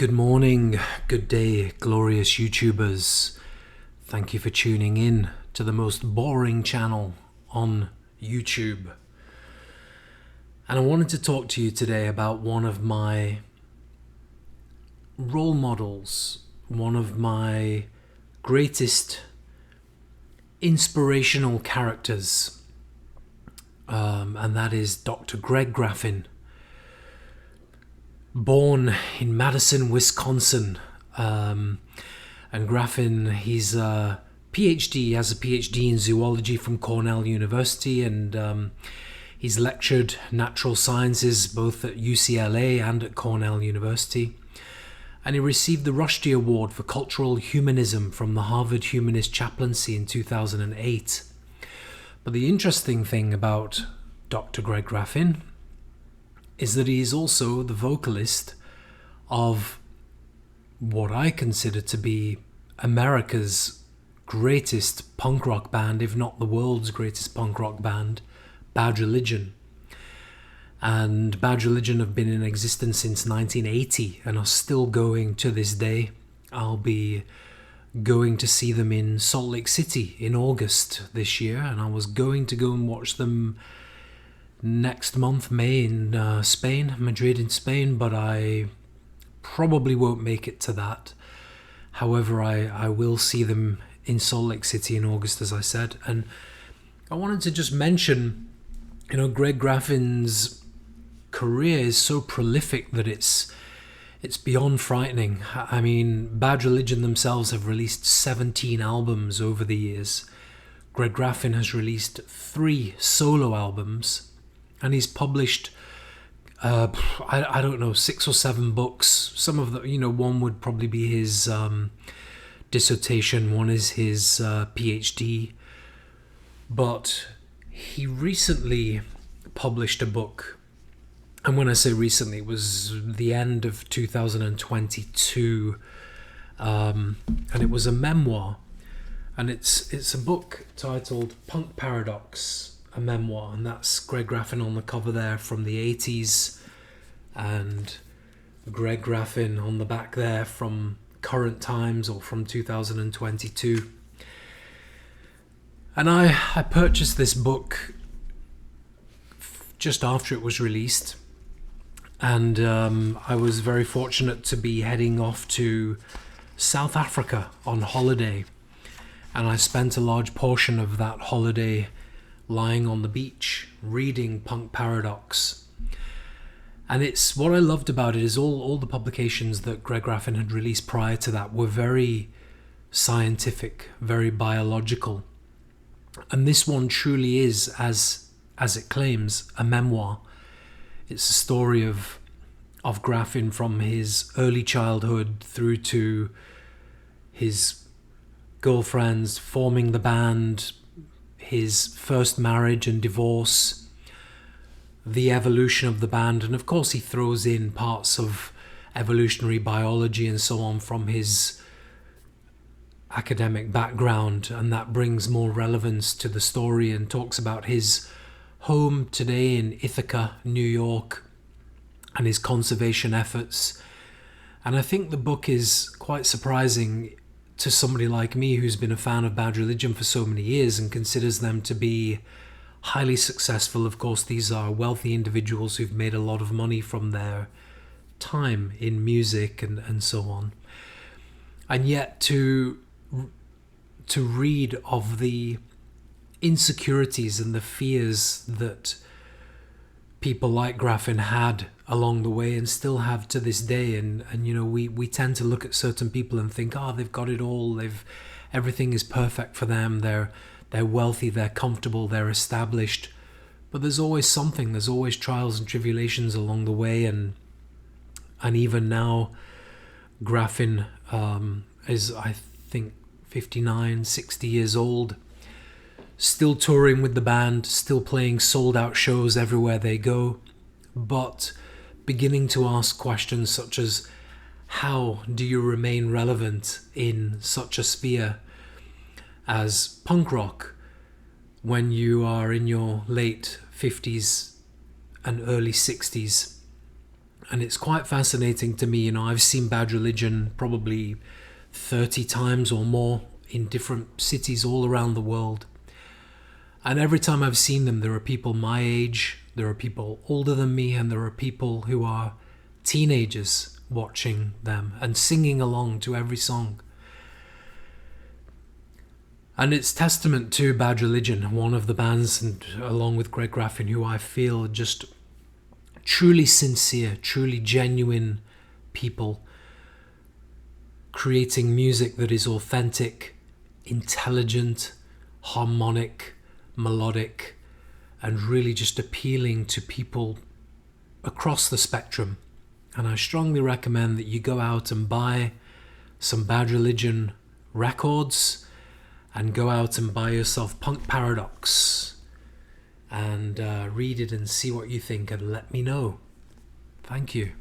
Good morning, good day, glorious YouTubers. Thank you for tuning in to the most boring channel on YouTube. And I wanted to talk to you today about one of my role models, one of my greatest inspirational characters, and that is Dr. Greg Graffin. Born in Madison, Wisconsin, and Graffin, he's a PhD. He has a PhD in zoology from Cornell University, and he's lectured natural sciences both at UCLA and at Cornell University. And he received the Rushdie Award for Cultural Humanism from the Harvard Humanist Chaplaincy in 2008. But the interesting thing about Dr. Greg Graffin is that he is also the vocalist of what I consider to be America's greatest punk rock band, if not the world's greatest punk rock band, Bad Religion. And Bad Religion have been in existence since 1980 and are still going to this day. I'll be going to see them in Salt Lake City in August this year, and I was going to go and watch them next month, May, in Spain, Madrid in Spain, but I probably won't make it to that. However, I will see them in Salt Lake City in August, as I said. And I wanted to just mention, Greg Graffin's career is so prolific that it's beyond frightening. I mean, Bad Religion themselves have released 17 albums over the years. Greg Graffin has released 3 solo albums. And he's published, I don't know, 6 or 7 books. Some of the, one would probably be his dissertation, one is his PhD. But he recently published a book. And when I say recently, it was the end of 2022. And it was a memoir. And it's a book titled Punk Paradox, a memoir, and that's Greg Graffin on the cover there from the 80s, and Greg Graffin on the back there from current times or from 2022. And I purchased this book just after it was released, and I was very fortunate to be heading off to South Africa on holiday, and I spent a large portion of that holiday lying on the beach reading Punk Paradox. And it's what I loved about it is all the publications that Greg Graffin had released prior to that were very scientific, very biological. And this one truly is, as it claims, a memoir. It's a story of Graffin from his early childhood through to his girlfriends, forming the band, his first marriage and divorce, the evolution of the band, and of course he throws in parts of evolutionary biology and so on from his academic background, and that brings more relevance to the story and talks about his home today in Ithaca, New York, and his conservation efforts. And I think the book is quite surprising to somebody like me who's been a fan of Bad Religion for so many years and considers them to be highly successful. Of course, these are wealthy individuals who've made a lot of money from their time in music and so on. And yet to read of the insecurities and the fears that people like Graffin had along the way and still have to this day, and we tend to look at certain people and think, they've got it all, everything is perfect for them, they're wealthy, they're comfortable, they're established. But there's always something, there's always trials and tribulations along the way, and even now Graffin is, I think, 59, 60 years old, still touring with the band, still playing sold out shows everywhere they go, but beginning to ask questions such as, how do you remain relevant in such a sphere as punk rock when you are in your late 50s and early 60s? And it's quite fascinating to me. You know, I've seen Bad Religion probably 30 times or more in different cities all around the world. And every time I've seen them, there are people my age, there are people older than me, and there are people who are teenagers watching them and singing along to every song. And it's testament to Bad Religion, one of the bands, and along with Greg Graffin, who I feel just truly sincere, truly genuine people creating music that is authentic, intelligent, harmonic, melodic, and really just appealing to people across the spectrum. And I strongly recommend that you go out and buy some Bad Religion records and go out and buy yourself Punk Paradox and read it and see what you think and let me know. Thank you.